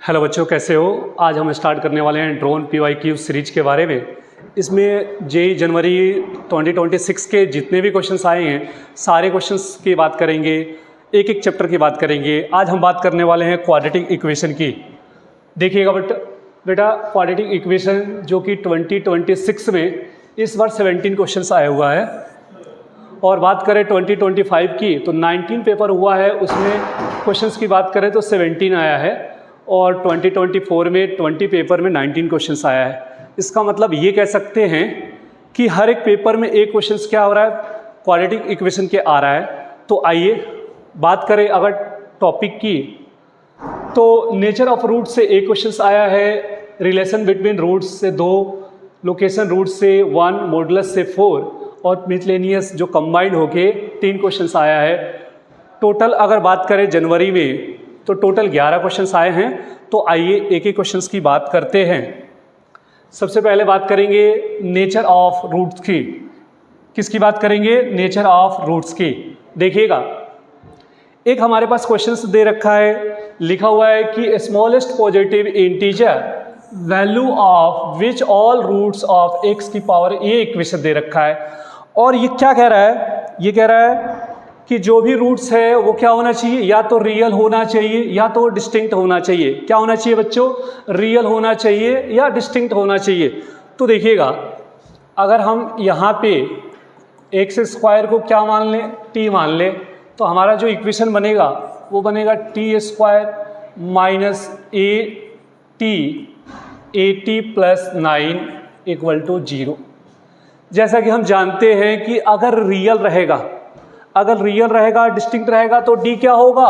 Hello बच्चों, कैसे हो। आज हम स्टार्ट करने वाले हैं ड्रोन PYQ सीरीज के बारे में। इसमें जेईई जनवरी 2026 के जितने भी क्वेश्चंस आए हैं सारे क्वेश्चंस की बात करेंगे, एक एक चैप्टर की बात करेंगे। आज हम बात करने वाले हैं क्वाड्रेटिक इक्वेशन की। देखिएगा बेटा क्वाड्रेटिक इक्वेशन जो कि 2026 में इस बार 17 क्वेश्चंस आया हुआ है, और बात करें 2025 की तो 19 पेपर हुआ है, उसमें क्वेश्चंस की बात करें तो 17 आया है, और 2024 में 20 पेपर में 19 क्वेश्चंस आया है। इसका मतलब ये कह सकते हैं कि हर एक पेपर में एक क्वेश्चंस क्या हो रहा है, क्वाड्रेटिक इक्वेशन के आ रहा है। तो आइए बात करें अगर टॉपिक की, तो नेचर ऑफ रूट से एक क्वेश्चंस आया है, रिलेशन बिटवीन रूट्स से 2, लोकेशन रूट से 1, मॉडुलस से 4, और मिसलेनियस जो कंबाइंड होके 3 क्वेश्चंस आया है। टोटल अगर बात करें जनवरी में तो टोटल 11 क्वेश्चंस आए हैं। तो आइए एक एक क्वेश्चंस की बात करते हैं। सबसे पहले बात करेंगे नेचर ऑफ रूट्स की। किसकी बात करेंगे? नेचर ऑफ रूट्स की। देखिएगा एक हमारे पास क्वेश्चंस दे रखा है, लिखा हुआ है कि smallest positive integer value of which all roots of x की पावर a इक्वेशन दे रखा है। और ये क्या कह रहा है? ये कह रहा है कि जो भी रूट्स है वो क्या होना चाहिए, या तो रियल होना चाहिए या तो डिस्टिंक्ट होना चाहिए। क्या होना चाहिए बच्चों? रियल होना चाहिए या डिस्टिंक्ट होना चाहिए। तो देखिएगा अगर हम यहाँ पे एक्स स्क्वायर को क्या मान लें, t मान लें, तो हमारा जो इक्वेशन बनेगा वो बनेगा t square minus AT plus 9 equal to 0। जैसा कि हम जानते हैं कि अगर रियल रहेगा डिस्टिंक्ट रहेगा तो d क्या होगा?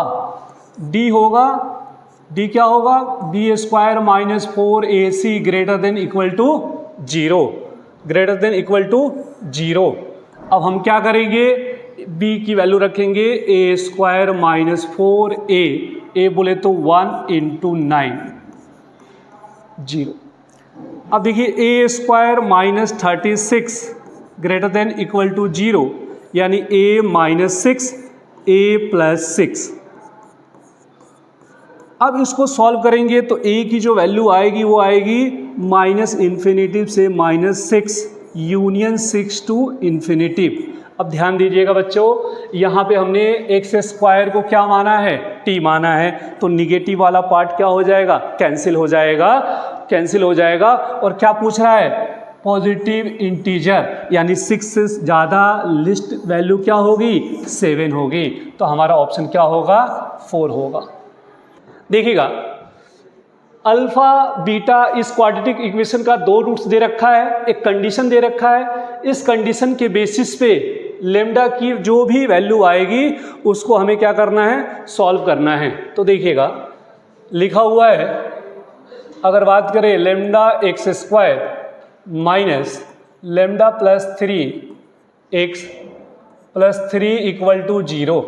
d क्या होगा? b square minus 4AC greater than equal to 0। अब हम क्या करेंगे? b की वैल्यू रखेंगे a स्क्वायर माइनस 4a बोले तो 1 इंटू 9 0। अब देखिए a square minus 36 greater than equal to 0, यानी a माइनस 6 a प्लस 6। अब इसको सॉल्व करेंगे तो a की जो वैल्यू आएगी वो आएगी माइनस इन्फिनिटिव से माइनस 6 यूनियन 6 टू इन्फिनिटिव। अब ध्यान दीजिएगा बच्चों, यहाँ पे हमने एक्स स्क्वायर को क्या माना है? t माना है, तो निगेटिव वाला पार्ट क्या हो जाएगा? कैंसिल हो जाएगा। और क्या पूछ रहा है? पॉजिटिव इंटीजर, यानी 6 से ज़्यादा लिस्ट वैल्यू क्या होगी? 7 होगी। तो हमारा ऑप्शन क्या होगा? 4 होगा। देखिएगा अल्फा बीटा इस क्वाड्रेटिक इक्वेशन का 2 रूट्स दे रखा है, एक कंडीशन दे रखा है। इस कंडीशन के बेसिस पे लेम्डा की जो भी वैल्यू आएगी उसको हमें क्या करना है? सॉल्व करना है। तो देखिएगा लिखा हुआ है, अगर बात करें lambda x square minus lambda plus 3x plus 3 equal to 0।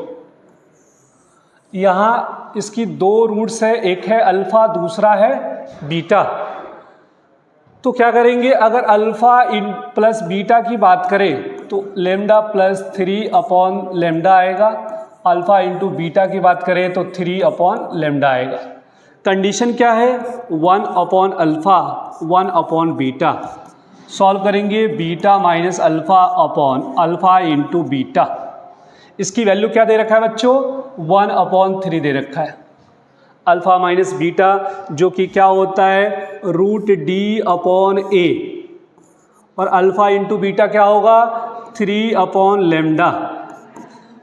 यहाँ इसकी 2 रूट्स है, एक है अल्फा दूसरा है बीटा। तो क्या करेंगे? अगर अल्फा इन प्लस बीटा की बात करें तो लेम्डा प्लस 3 अपॉन लेम्डा आएगा, अल्फा इंटू बीटा की बात करें तो 3 अपॉन लेम्डा आएगा। कंडीशन क्या है? 1 upon alpha 1 upon beta. Solve करेंगे beta minus alpha upon alpha into beta. इसकी वैल्यू क्या दे रखा है बच्चों? 1 अपॉन 3 दे रखा है। अल्फा माइनस बीटा जो कि क्या होता है? रूट d अपॉन a, और अल्फा इंटू बीटा क्या होगा? 3 अपॉन लेम्डा।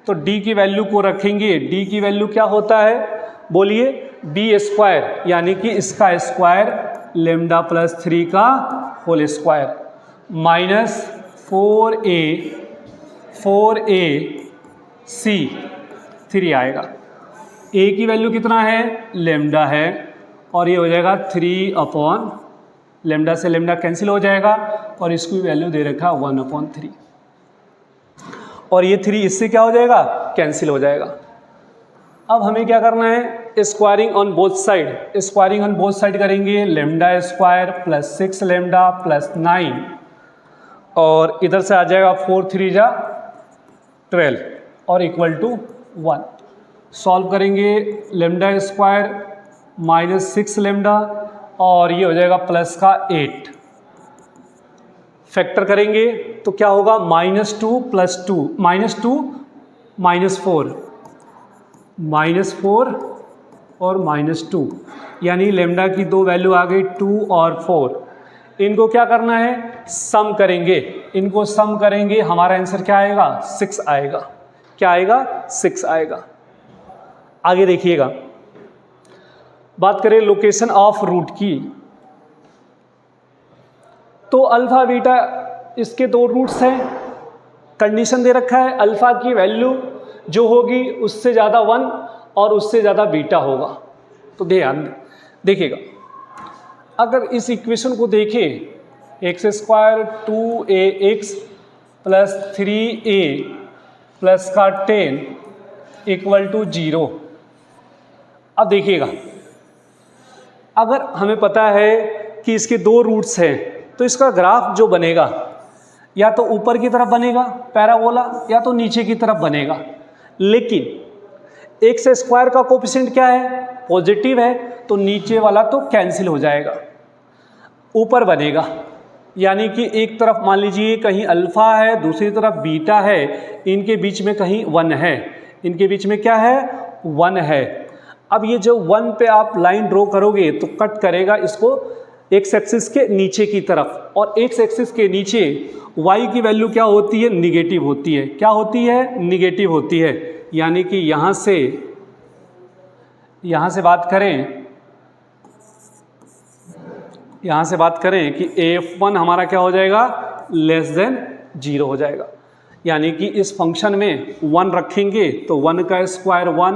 तो d की वैल्यू को रखेंगे, d की वैल्यू क्या होता है? बोलिए b स्क्वायर, यानी कि इसका स्क्वायर लेम्डा प्लस 3 का होल स्क्वायर माइनस 4ac 3 आएगा। a की वैल्यू कितना है? लेम्डा है, और ये हो जाएगा 3 अपॉन लेम्डा से लेम्डा कैंसिल हो जाएगा, और इसकी वैल्यू दे रखा 1 अपॉन 3, और ये 3 इससे क्या हो जाएगा? कैंसिल हो जाएगा। अब हमें क्या करना है? स्क्वायरिंग ऑन बोथ साइड करेंगे। Lambda square plus 6 lambda plus 9, और इधर से आ जाएगा 4 3 जा 12 और इक्वल टू 1। सॉल्व करेंगे लेम्डा स्क्वायर -6 लेमडा और ये हो जाएगा प्लस का 8। फैक्टर करेंगे तो क्या होगा -2 + 2 -2 -4 -4 और -2, यानी लेमडा की दो वैल्यू आ गई 2 और 4। इनको क्या करना है, सम करेंगे, इनको सम करेंगे, हमारा आंसर क्या आएगा 6 आएगा। क्या आएगा 6 आएगा। आगे देखिएगा, बात करें लोकेशन ऑफ रूट की, तो अल्फा बीटा इसके दो रूट्स हैं, कंडीशन दे रखा है अल्फा की वैल्यू जो होगी उससे ज़्यादा 1 और उससे ज़्यादा बीटा होगा। तो ध्यान देखिएगा, अगर इस इक्वेशन को देखें x² 2ax + 3a प्लस का 10 = 0। अब देखिएगा, अगर हमें पता है कि इसके दो रूट्स हैं तो इसका ग्राफ जो बनेगा या तो ऊपर की तरफ बनेगा पैराबोला या तो नीचे की तरफ बनेगा, लेकिन x² का कोफिशिएंट क्या है, पॉजिटिव है, तो नीचे वाला तो कैंसिल हो जाएगा, ऊपर बनेगा। यानी कि एक तरफ मान लीजिए कहीं अल्फा है, दूसरी तरफ बीटा है, इनके बीच में कहीं 1 है, इनके बीच में क्या है 1 है। अब ये जो 1 पे आप लाइन ड्रॉ करोगे तो कट करेगा इसको एक्स एक्सिस के नीचे की तरफ, और एक्स एक्सिस के नीचे y की वैल्यू क्या होती है, निगेटिव होती है। क्या होती है, निगेटिव होती है। यानी कि यहाँ से बात करें कि f1 हमारा क्या हो जाएगा, <0 हो जाएगा। यानी कि इस फंक्शन में 1 रखेंगे तो 1 का स्क्वायर 1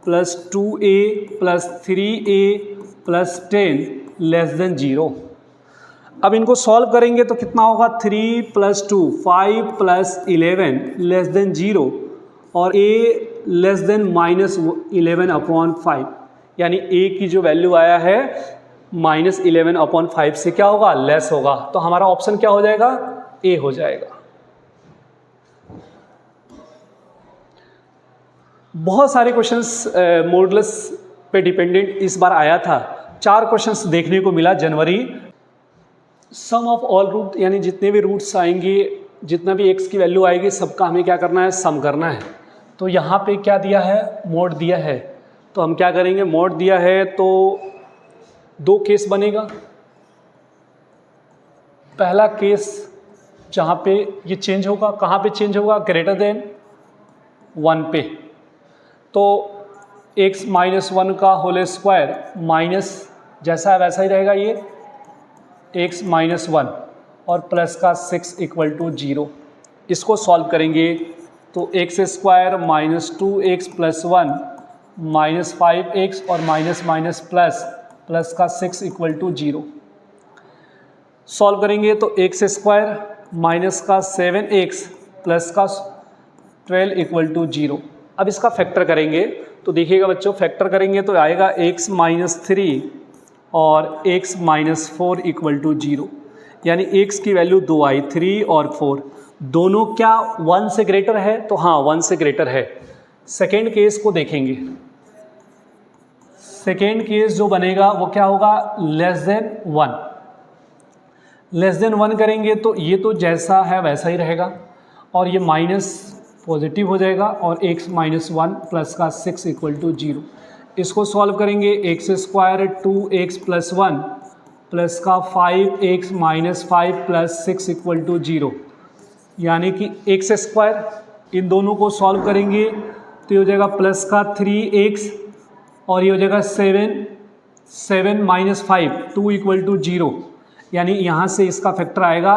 + 2a + 3a + 10 <0। अब इनको सॉल्व करेंगे तो कितना होगा, 3 + 2 5 + 11 <0 और a -11/5, यानी a की जो वैल्यू आया है -11/5 से क्या होगा, लेस होगा। तो हमारा ऑप्शन क्या हो जाएगा, ए हो जाएगा। बहुत सारे क्वेश्चंस मॉडुलस पे डिपेंडेंट इस बार आया था। 4 क्वेश्चंस देखने को मिला जनवरी। सम ऑफ ऑल रूट, यानी जितने भी रूट्स आएंगे, जितना भी x की वैल्यू आएगी, सबका हमें क्या करना है, सम करना है। तो यहाँ पे क्या दिया है, मोड दिया है, तो हम क्या करेंगे, मोड दिया है तो 2 केस बनेगा। पहला केस जहाँ पे ये चेंज होगा, कहाँ पे चेंज होगा, ग्रेटर देन 1 पे, तो x - 1 का होल स्क्वायर माइनस जैसा है वैसा ही रहेगा, ये x - 1 और प्लस का 6 = 0। इसको सॉल्व करेंगे तो x² -2x + 1 -5x और माइनस प्लस का 6 = 0। सॉल्व करेंगे तो x² माइनस का 7x प्लस का 12 = 0। अब इसका फैक्टर करेंगे तो देखिएगा बच्चों, फैक्टर करेंगे तो आएगा x - 3 और x - 4 = 0। यानी x की वैल्यू 2 आई, 3 और 4 दोनों क्या 1 से ग्रेटर है, तो हाँ 1 से ग्रेटर है। सेकेंड केस को देखेंगे, सेकेंड केस जो बनेगा वो क्या होगा, <1 करेंगे तो ये तो जैसा है वैसा ही रहेगा और ये माइनस पॉजिटिव हो जाएगा और x - 1 प्लस का 6 = 0। इसको सॉल्व करेंगे, x² 2x + 1 प्लस का 5x - 5 + 6 = 0। यानी कि x², इन दोनों को सॉल्व करेंगे तो ये हो जाएगा प्लस का 3x और ये हो जाएगा 7 - 5 2 = 0। यानी यहाँ से इसका फैक्टर आएगा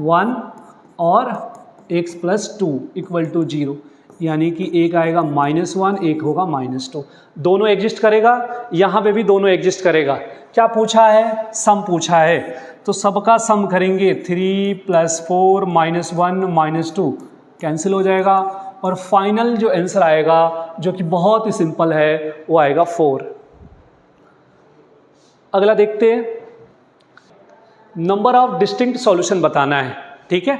1 और x + 2 = 0। यानी कि एक आएगा -1, एक होगा -2, दोनों एग्जिस्ट करेगा, यहाँ पे भी दोनों एग्जिस्ट करेगा। क्या पूछा है, सम पूछा है, तो सबका सम करेंगे 3 + 4 -1 -2 कैंसिल हो जाएगा और फाइनल जो आंसर आएगा जो कि बहुत ही सिंपल है वो आएगा 4। अगला देखते हैं, नंबर ऑफ डिस्टिंक्ट सॉल्यूशन बताना है, ठीक है,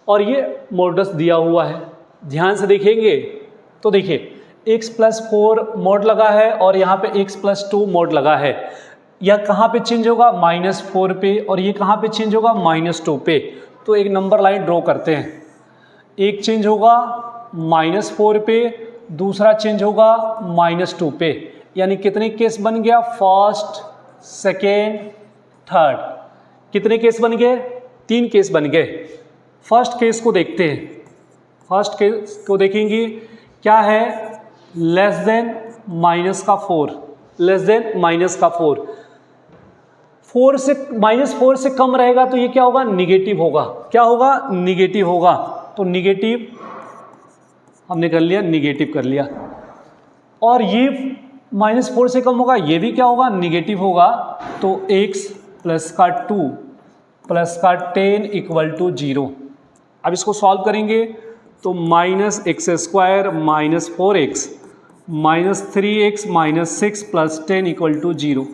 और ये मॉडुलस दिया हुआ है। ध्यान से देखेंगे तो देखिए x+4 मोड लगा है और यहाँ पे x+2 मोड लगा है। यह कहाँ पे चेंज होगा? -4 पे, और ये कहाँ पे चेंज होगा? -2 पे। तो एक नंबर लाइन ड्रॉ करते हैं। एक चेंज होगा -4 पे, दूसरा चेंज होगा -2 पे। यानी कितने केस बन गया? First, second, third. कितने केस बन गए? 3 केस बन गए। फर्स्ट केस को देखते हैं। फर्स्ट केस को देखेंगे, क्या है? Less than -4, less than -4। 4 से कम रहेगा तो ये क्या होगा? निगेटिव होगा। क्या होगा? निगेटिव होगा। तो निगेटिव हमने कर लिया, निगेटिव कर लिया। और ये -4 से कम होगा, ये भी क्या होगा? निगेटिव होगा। तो x प्लस का 2 प्लस का 10 इक्वल टू 0। अब इसको सॉल्व करेंगे तो -x² - 4x -3x -6 plus 10 equal to 0।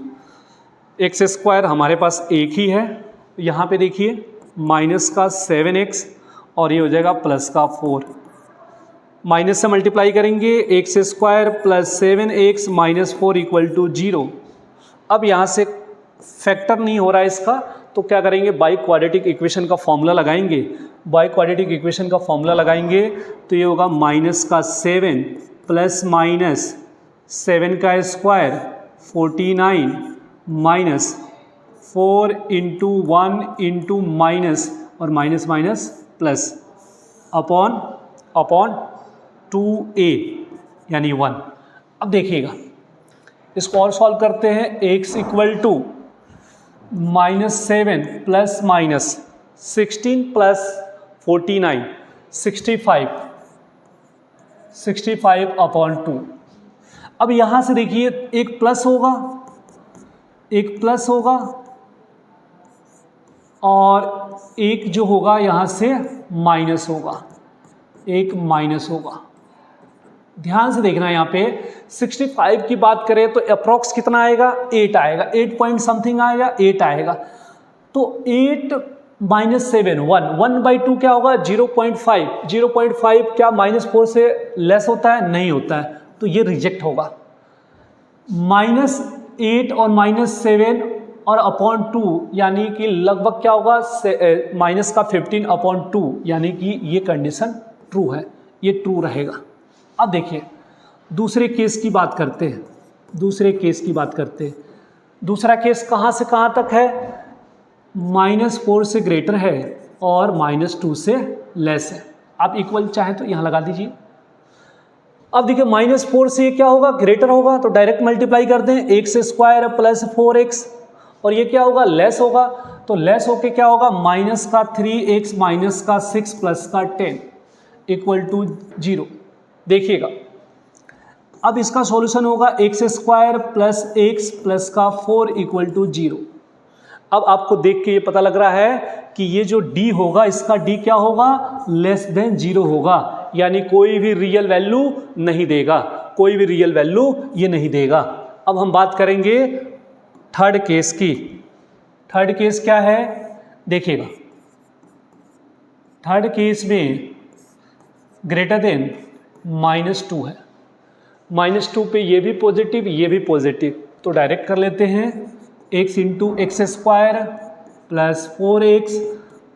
x² हमारे पास एक ही है, यहाँ पे देखिए माइनस का 7x और ये हो जाएगा प्लस का 4। माइनस से मल्टीप्लाई करेंगे, x² plus 7x minus 4 equal to 0। अब यहाँ से फैक्टर नहीं हो रहा है इसका, तो क्या करेंगे? बाई क्वाड्रेटिक इक्वेशन का फॉर्मूला लगाएंगे। बाई क्वाड्रेटिक इक्वेशन का फॉर्मूला लगाएंगे तो ये होगा -7 प्लस -7 का square 49 minus 4 into 1 into minus और minus minus plus upon 2a यानी 1। अब देखिएगा इसको और सॉल्व करते हैं। x equal to -7 plus minus 16 plus 49 65 upon 2। अब यहाँ से देखिए एक प्लस होगा और एक जो होगा यहाँ से माइनस होगा, एक माइनस होगा। ध्यान से देखना यहाँ पे 65 की बात करें तो अप्रॉक्स कितना आएगा? 8 आएगा, 8 पॉइंट समथिंग आएगा, 8 आएगा। तो 8 माइनस 7 1/2 क्या होगा? 0.5। 0.5 क्या -4 से लेस होता है? नहीं होता है, तो ये रिजेक्ट होगा। -8 और -7 और अपॉन 2 यानी कि लगभग क्या होगा? माइनस का 15 अपॉन 2 यानी कि ये कंडीशन ट्रू है, ये ट्रू रहेगा। अब देखिए दूसरे केस की बात करते हैं। दूसरा केस कहाँ से कहाँ तक है? -4 से ग्रेटर है और -2 से लेस है। आप इक्वल चाहें तो यहाँ लगा दीजिए। अब देखिए -4 से ये क्या होगा? ग्रेटर होगा, तो डायरेक्ट मल्टीप्लाई कर दें। x² प्लस 4x और ये क्या होगा? लेस होगा, तो लेस होके क्या होगा? -3x माइनस का 6 प्लस का 10 इक्वल टू 0। देखिएगा अब इसका सॉल्यूशन होगा x² प्लस x प्लस का 4 इक्वल टू 0। अब आपको देख के ये पता लग रहा है कि ये जो d होगा, इसका d क्या होगा? लेस देन 0 होगा, यानी कोई भी रियल वैल्यू नहीं देगा, कोई भी रियल वैल्यू ये नहीं देगा। अब हम बात करेंगे थर्ड केस की। थर्ड केस क्या है? देखिएगा थर्ड केस में ग्रेटर देन -2 है। -2 पे ये भी पॉजिटिव, ये भी पॉजिटिव, तो डायरेक्ट कर लेते हैं। x into x² plus 4x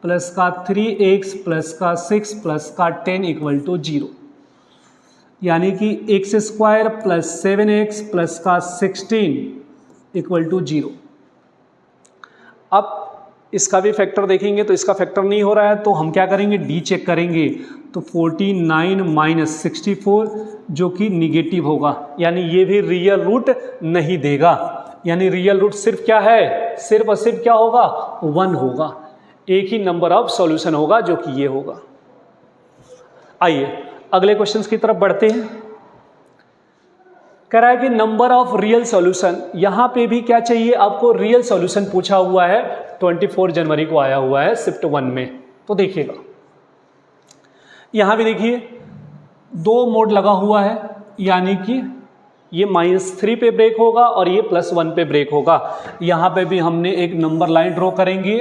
plus का 3x प्लस का 6 प्लस का 10 इक्वल टू 0, यानी कि x² प्लस 7x प्लस का 16 इक्वल टू 0। अब इसका भी फैक्टर देखेंगे तो इसका फैक्टर नहीं हो रहा है, तो हम क्या करेंगे? d चेक करेंगे। तो 49 माइनस 64 जो कि निगेटिव होगा, यानी ये भी रियल रूट नहीं देगा, यानी रियल रूट सिर्फ क्या है? सिर्फ और सिर्फ क्या होगा? 1 होगा। एक ही नंबर ऑफ सॉल्यूशन होगा जो कि ये होगा। आइए अगले क्वेश्चंस की तरफ बढ़ते हैं। कह रहा है कि नंबर ऑफ रियल सॉल्यूशन, यहां पे भी क्या चाहिए आपको? रियल सॉल्यूशन पूछा हुआ है, 24 जनवरी को आया हुआ है शिफ्ट 1 में। तो देखिएगा यहां भी देखिए 2 मोड लगा हुआ है, यानी कि ये -3 पे ब्रेक होगा और ये +1 पे ब्रेक होगा। यहाँ पे भी हमने एक नंबर लाइन ड्रॉ करेंगे,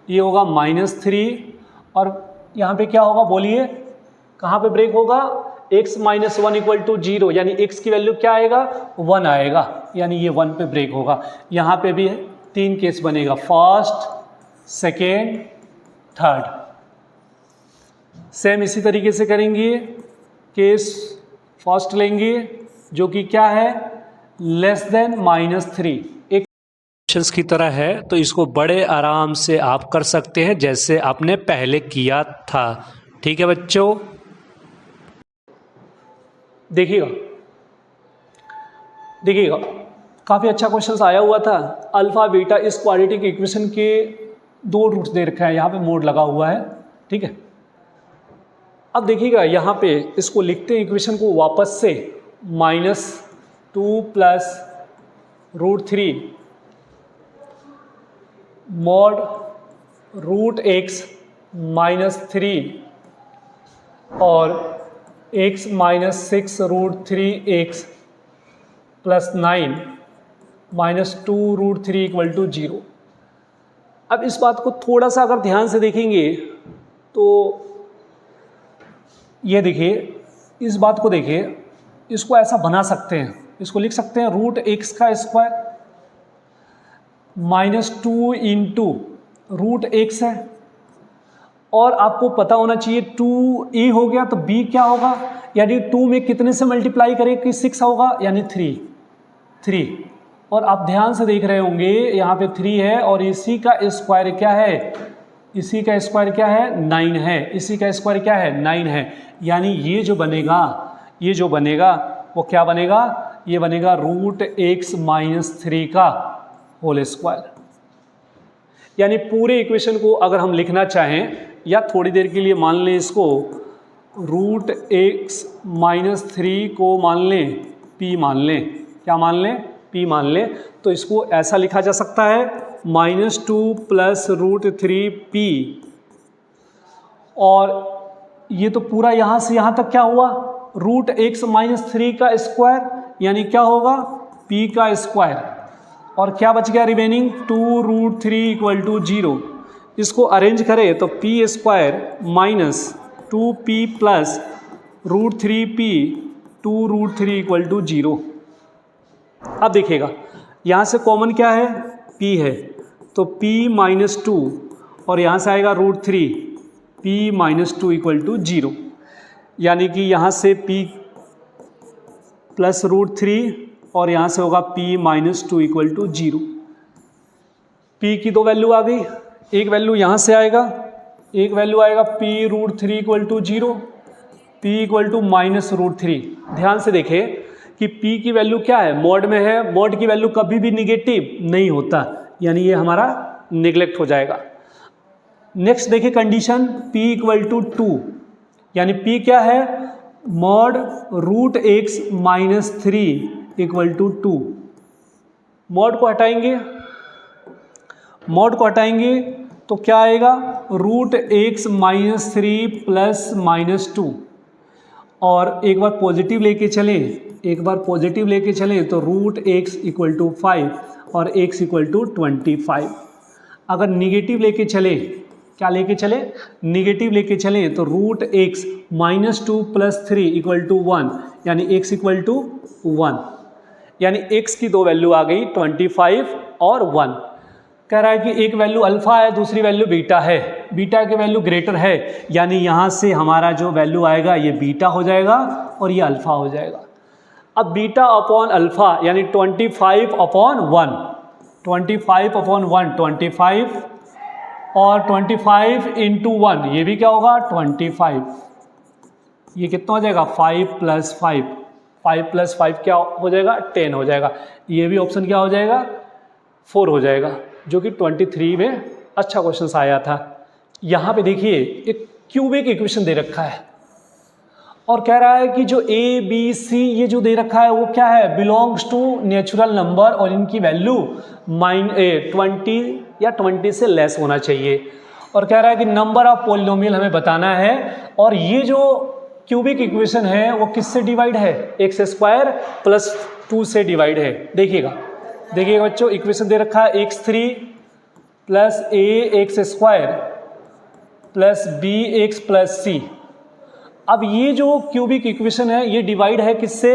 ये होगा -3 और यहाँ पे क्या होगा? बोलिए कहाँ पे ब्रेक होगा? x माइनस 1 इक्वल टू 0, यानी x की वैल्यू क्या आएगा 1 आएगा, यानी ये 1 पे ब्रेक होगा। यहाँ पे भी 3 केस बनेगा, फर्स्ट, सेकेंड, थर्ड। सेम इसी तरीके से करेंगे, केस फर्स्ट लेंगे जो कि क्या है लेस देन -3, एक क्वेश्चंस की तरह है, तो इसको बड़े आराम से आप कर सकते हैं जैसे आपने पहले किया था। ठीक है बच्चों, देखिएगा काफ़ी अच्छा क्वेश्चन आया हुआ था। अल्फा बीटा इस क्वाड्रेटिक इक्वेशन के 2 रूट्स दे रखा है, यहाँ पे मोड लगा हुआ है। ठीक है, अब देखिएगा यहाँ पे इसको लिखते हैं इक्वेशन को वापस से, -2 प्लस √3 मॉड √x -3 और x minus 6 √3x plus 9 -2 √3 equal to 0। अब इस बात को थोड़ा सा अगर ध्यान से देखेंगे तो ये देखिए, इस बात को देखिए, इसको ऐसा बना सकते हैं, इसको लिख सकते हैं √x का स्क्वायर -2 इंटू √x है, और आपको पता होना चाहिए 2a हो गया तो b क्या होगा, यानी 2 में कितने से मल्टीप्लाई करें कि 6 होगा, यानी 3। और आप ध्यान से देख रहे होंगे यहाँ पे 3 है और इसी का स्क्वायर क्या है, इसी का स्क्वायर क्या है 9 है, इसी का स्क्वायर क्या है 9 है, यानी ये जो बनेगा वो क्या बनेगा, ये बनेगा √x -3 का होल स्क्वायर। यानी पूरे इक्वेशन को अगर हम लिखना चाहें, या थोड़ी देर के लिए मान लें इसको √x -3 को मान लें p मान लें, क्या मान लें p मान लें, तो इसको ऐसा लिखा जा सकता है -2 प्लस √3p, और ये तो पूरा यहाँ से यहाँ तक क्या हुआ √x -3 का स्क्वायर, यानी क्या होगा p का स्क्वायर, और क्या बच गया रिमेनिंग 2 √3 इक्वल टू 0। इसको अरेंज करें तो p square -2p plus √3p 2 √3 equal to 0। अब देखिएगा यहाँ से कॉमन क्या है p है, तो p -2 और यहाँ से आएगा √3, p -2 इक्वल टू 0, यानी कि यहाँ से p प्लस √3 और यहाँ से होगा p -2 इक्वल टू 0। p की 2 वैल्यू आ गई, एक वैल्यू यहाँ से आएगा, एक वैल्यू आएगा p √3 equal to 0, p equal to -√3। ध्यान से देखें कि p की वैल्यू क्या है, मॉड में है, मॉड की वैल्यू कभी भी निगेटिव नहीं होता, यानी ये हमारा निगलेक्ट हो जाएगा। नेक्स्ट देखिए कंडीशन, p इक्वल टू 2, यानी p क्या है mod √x -3 equal to 2। Mod को हटाएंगे तो क्या आएगा √x -3 प्लस -2, और एक बार पॉजिटिव लेके चलें तो √x इक्वल टू 5 और x इक्वल टू 25। अगर निगेटिव लेके चले, निगेटिव लेके चलें तो √x -2 प्लस 3 इक्वल टू 1, यानी x इक्वल टू 1, यानी x की 2 वैल्यू आ गई 25 और 1। कह रहा है कि एक वैल्यू अल्फा है, दूसरी वैल्यू बीटा है, बीटा की वैल्यू ग्रेटर है, यानी यहाँ से हमारा जो वैल्यू आएगा ये बीटा हो जाएगा और ये अल्फा हो जाएगा। अब बीटा अपॉन अल्फा यानी 25 अपॉन 1, 25 अपॉन 1 25, और 25 इंटू 1 ये भी क्या होगा 25, ये कितना हो जाएगा 5 + 5, 5 + 5 क्या हो जाएगा 10 हो जाएगा। ये भी ऑप्शन क्या हो जाएगा 4 हो जाएगा, जो कि 23 में अच्छा क्वेश्चन आया था। यहाँ पे देखिए एक क्यूबिक इक्वेशन दे रखा है और कह रहा है कि जो a b c ये जो दे रखा है वो क्या है बिलोंग्स टू नेचुरल नंबर, और इनकी वैल्यू 20 या 20 से लेस होना चाहिए। और कह रहा है कि नंबर ऑफ पॉलिनोमियल हमें बताना है, और ये जो क्यूबिक इक्वेशन है वो किससे डिवाइड है x² + 2 से डिवाइड है। देखिएगा बच्चों इक्वेशन दे रखा है x3 + ax² + bx + c, अब ये जो क्यूबिक इक्वेशन है ये डिवाइड है किससे,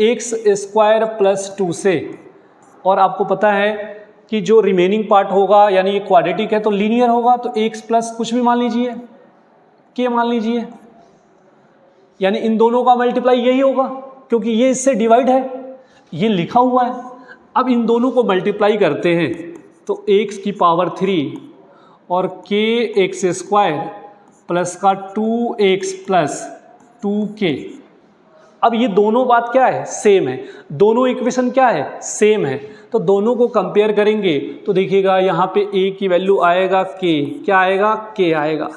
एक्स स्क्वायर प्लस 2 से, और आपको पता है कि जो रिमेनिंग पार्ट होगा यानी ये क्वाड्रेटिक है तो लीनियर होगा, तो एक्स प्लस कुछ भी मान लीजिए, के मान लीजिए, यानी इन दोनों का मल्टीप्लाई यही होगा क्योंकि ये इससे डिवाइड है, ये लिखा हुआ है। अब इन दोनों को मल्टीप्लाई करते हैं तो एक्स की पावर 3 और के एक्स स्क्वायर प्लस का 2x प्लस 2k। अब ये दोनों बात क्या है, सेम है, दोनों इक्वेशन क्या है, सेम है, तो दोनों को कंपेयर करेंगे तो देखिएगा यहाँ पे a की वैल्यू आएगा k, क्या आएगा, k आएगा,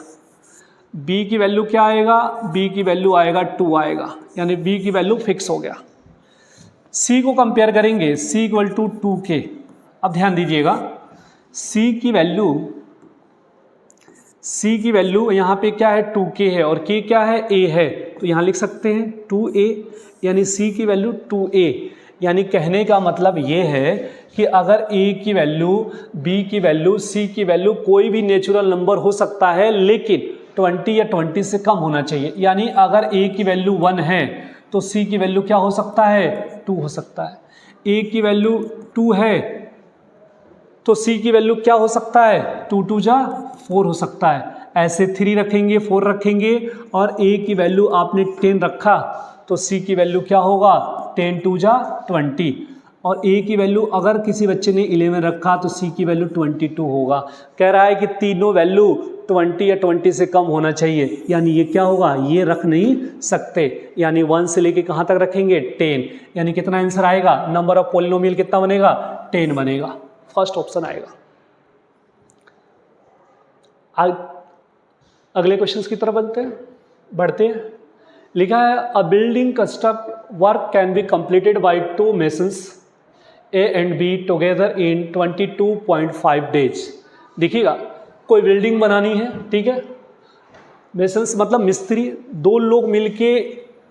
b की वैल्यू क्या आएगा, b की वैल्यू आएगा 2 आएगा, यानी b की वैल्यू फिक्स हो गया। c को कंपेयर करेंगे, c इक्वल टू 2k। अब ध्यान दीजिएगा c की वैल्यू यहाँ पे क्या है, 2k है, और k क्या है, a है, तो यहाँ लिख सकते हैं 2a, यानी c की वैल्यू 2a। यानी कहने का मतलब ये है कि अगर a की वैल्यू, b की वैल्यू, c की वैल्यू कोई भी नेचुरल नंबर हो सकता है लेकिन 20 या 20 से कम होना चाहिए। यानी अगर a की वैल्यू 1 है तो c की वैल्यू क्या हो सकता है, 2 हो सकता है। a की वैल्यू 2 है तो c की वैल्यू क्या हो सकता है, 2 2 जा 4 हो सकता है। ऐसे 3 रखेंगे, 4 रखेंगे, और a की वैल्यू आपने 10 रखा तो c की वैल्यू क्या होगा, 10 2 जा 20, और a की वैल्यू अगर किसी बच्चे ने 11 रखा तो c की वैल्यू 22 होगा। कह रहा है कि तीनों वैल्यू 20 या 20 से कम होना चाहिए, यानी ये क्या होगा, ये रख नहीं सकते, यानी 1 से लेके कहाँ तक रखेंगे, 10, यानी कितना आंसर आएगा, नंबर ऑफ पॉलिनोमियल कितना बनेगा, 10 बनेगा, फर्स्ट ऑप्शन आएगा। अगले क्वेश्चंस की तरफ बढ़ते हैं। लिखा है a building construct work can be completed by 2 masons A and B together in 22.5 days. देखिएगा कोई बिल्डिंग बनानी है, ठीक है, मेसन्स मतलब मिस्त्री, 2 लोग मिलके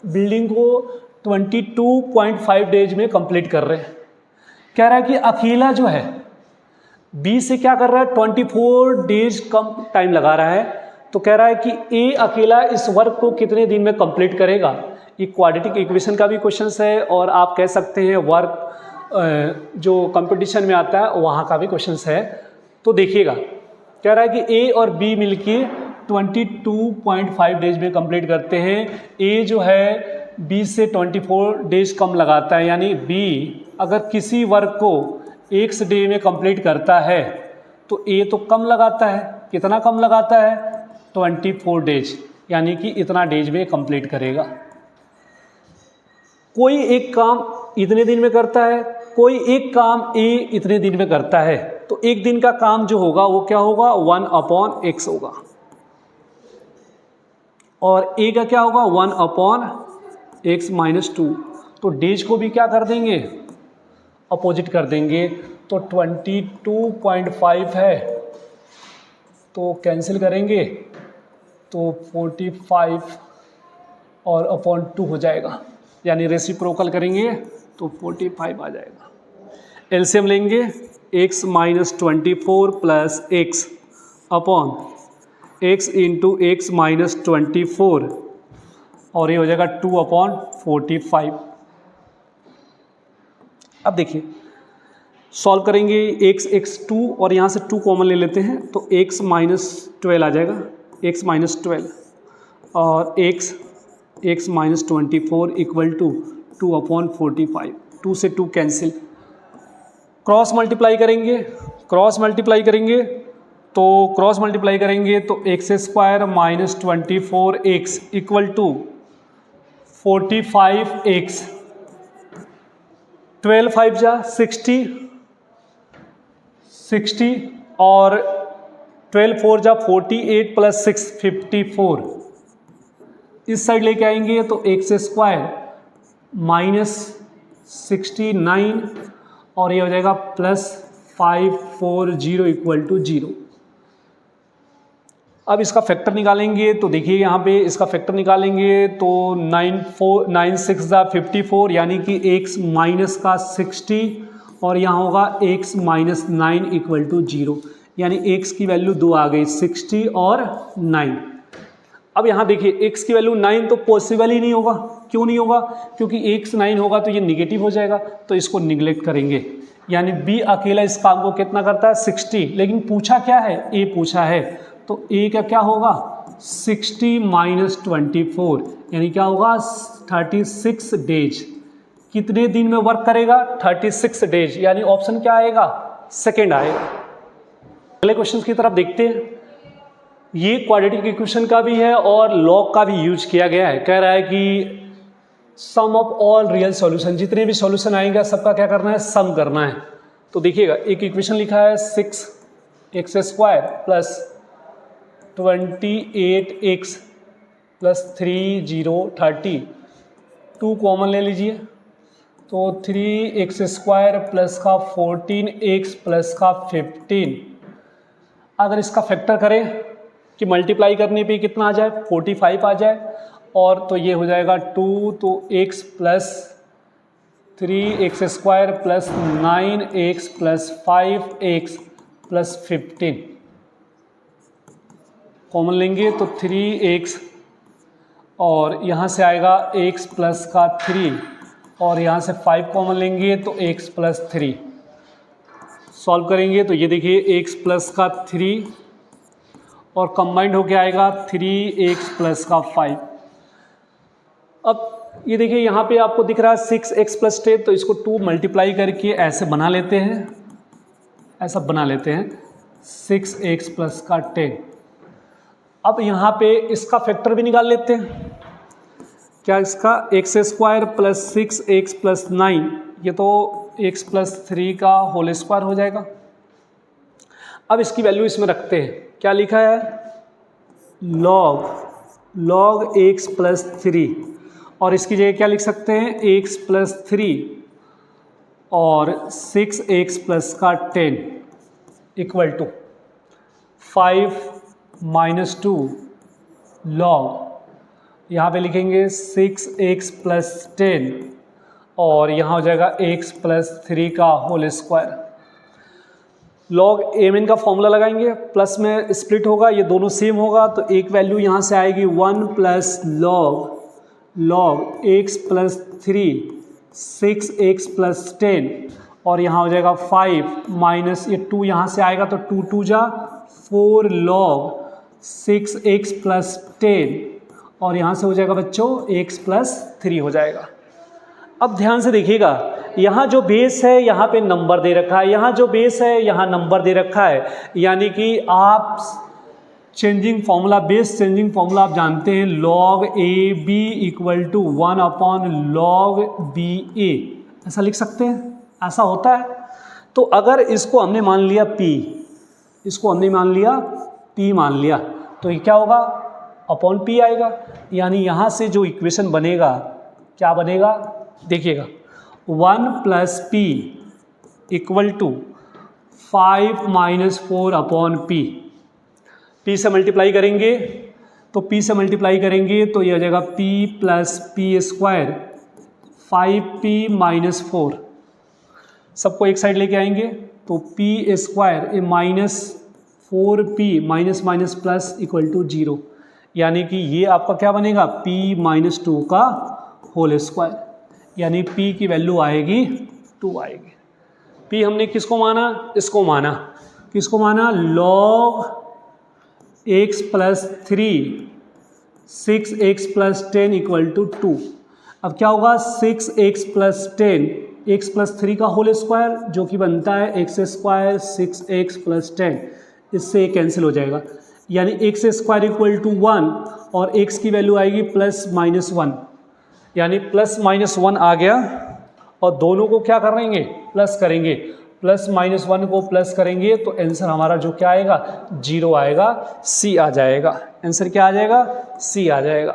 बिल्डिंग को 22.5 डेज में कंप्लीट कर रहे हैं। कह रहा है कि अकेला जो है बी से क्या कर रहा है, 24 डेज कम टाइम लगा रहा है, तो कह रहा है कि ए अकेला इस वर्क को कितने दिन में कंप्लीट करेगा। ये क्वाड्रेटिक इक्वेशन का भी क्वेश्चन है, और आप कह सकते हैं वर्क जो कंपटीशन में आता है वहाँ का भी क्वेश्चन है। तो देखिएगा कह रहा है कि ए और बी मिलके 22.5 डेज में कंप्लीट करते हैं। ए जो है बी से 24 डेज कम लगाता है, यानी बी अगर किसी वर्क को x डे में कंप्लीट करता है तो ए तो कम लगाता है, कितना कम लगाता है, 24 डेज, यानी कि इतना डेज में कंप्लीट करेगा। कोई एक काम इतने दिन में करता है, कोई एक काम ए इतने दिन में करता है, तो एक दिन का काम जो होगा वो क्या होगा, 1/x होगा, और ए का क्या होगा, 1/x - 2। तो डेज को भी क्या कर देंगे, अपोजिट कर देंगे, तो 22.5 है तो कैंसिल करेंगे तो 45 और अपॉन 2 हो जाएगा, यानी रेसिप्रोकल करेंगे तो 45 आ जाएगा। एलसीएम लेंगे, x - 24 plus x upon x into x - 24, और ये हो जाएगा 2/45। अब देखिए सॉल्व करेंगे, x 2 और यहाँ से 2 कॉमन ले लेते हैं तो x - 12 आ जाएगा, x - 12 और x - 24 इक्वल टू 2/45, 2 से 2 कैंसिल, क्रॉस मल्टीप्लाई करेंगे तो x² - 24x equal to 45x, 12 5 जा 60 और 12 4 जा 48 प्लस 6 54। इस साइड लेके आएंगे तो x² -69 और ये हो जाएगा +540 इक्वल टू 0। अब इसका फैक्टर निकालेंगे तो देखिए यहाँ पे इसका फैक्टर निकालेंगे तो 9 6 जा 54, यानी कि x माइनस का 60 और यहाँ होगा x - 9 इक्वल टू 0, यानी x की वैल्यू 2 आ गई, 60 और 9। अब यहाँ देखिए x की वैल्यू 9 तो पॉसिबल ही नहीं होगा। क्यों नहीं होगा? क्योंकि x 9 होगा तो ये निगेटिव हो जाएगा, तो इसको निगलेक्ट करेंगे। यानी b अकेला इस काम को कितना करता है? 60। लेकिन पूछा क्या है? a पूछा है, तो a का क्या होगा? 60 माइनस 24, यानी क्या होगा? 36 डेज। कितने दिन में वर्क करेगा? 36 डेज, यानी ऑप्शन क्या आएगा? सेकेंड आएगा। अगले क्वेश्चन की तरफ देखते हैं। ये क्वाड्रेटिक इक्वेशन का भी है और लॉग का भी यूज किया गया है। कह रहा है कि सम ऑफ ऑल रियल सॉल्यूशन, जितने भी सॉल्यूशन आएंगे सबका क्या करना है? सम करना है। तो देखिएगा, एक इक्वेशन लिखा है 6x² plus 28x plus 3 30, 2 common ले लीजिए, तो 3x² प्लस का 14x प्लस का 15। अगर इसका फैक्टर करें कि मल्टीप्लाई करने पे कितना आ जाए? 45 आ जाए, और तो ये हो जाएगा 2 तो x plus 3x² plus 9x plus 5x plus 15। Common लेंगे तो 3x, और यहाँ से आएगा x प्लस का 3, और यहाँ से 5 कॉमन लेंगे तो x प्लस 3। सॉल्व करेंगे तो ये देखिए x प्लस का 3 और कंबाइंड होके आएगा 3x प्लस का 5। अब ये देखिए यहाँ पे आपको दिख रहा है 6x प्लस 10, तो इसको 2 मल्टीप्लाई करके ऐसे बना लेते हैं, ऐसा बना लेते हैं 6x प्लस का 10। अब यहाँ पे इसका फैक्टर भी निकाल लेते हैं। क्या इसका? x² प्लस 6x प्लस 9, ये तो x प्लस 3 का होल स्क्वायर हो जाएगा। अब इसकी वैल्यू इसमें रखते हैं। क्या लिखा है? log x प्लस 3, और इसकी जगह क्या लिख सकते हैं? x प्लस 3 और 6x प्लस का 10 इक्वल टू 5 माइनस 2 log, यहाँ पे लिखेंगे 6x प्लस 10, और यहाँ हो जाएगा x प्लस 3 का होल स्क्वायर। लॉग एम का फॉर्मूला लगाएंगे, प्लस में स्प्लिट होगा, ये दोनों सेम होगा, तो एक वैल्यू यहाँ से आएगी 1 plus log x plus 3 6x plus 10, और यहाँ हो जाएगा 5 माइनस ये 2 यहाँ से आएगा, तो 2 2 जा 4 log 6x प्लस 10, और यहाँ से हो जाएगा बच्चों x प्लस 3 हो जाएगा। अब ध्यान से देखिएगा, यहाँ जो बेस है यहाँ पे नंबर दे रखा है, यहाँ जो बेस है यहाँ नंबर दे रखा है, यानी कि आप changing formula, base changing formula आप जानते हैं, log AB equal to 1 upon log BA, ऐसा लिख सकते हैं, ऐसा होता है। तो अगर इसको हमने मान लिया P, इसको हमने मान लिया P मान लिया, तो ये क्या होगा? अपॉन P आएगा। यानी यहाँ से जो इक्वेशन बनेगा, क्या बनेगा? देखिएगा, 1 plus P equal to 5 minus 4 upon P। P से मल्टीप्लाई करेंगे, तो P से मल्टीप्लाई करेंगे तो ये हो जाएगा P plus P² 5P minus 4। सबको एक साइड लेके आएंगे तो P² minus 4P minus minus plus equal to 0, यानी कि ये आपका क्या बनेगा? P माइनस 2 का होल स्क्वायर, यानी P की वैल्यू आएगी 2 आएगी। P हमने किसको माना? इसको माना। किसको माना? log x plus 3 6x plus 10 equal to 2। अब क्या होगा? 6x प्लस 10 x प्लस 3 का होल स्क्वायर, जो कि बनता है x² 6x प्लस 10, इससे कैंसिल हो जाएगा, यानी x² इक्वल टू 1 और x की वैल्यू आएगी प्लस माइनस 1, यानी प्लस माइनस 1 आ गया, और दोनों को क्या करेंगे? प्लस करेंगे। प्लस माइनस 1 को प्लस करेंगे तो आंसर हमारा जो क्या आएगा? 0 आएगा, C आ जाएगा। आंसर क्या आ जाएगा? C आ जाएगा।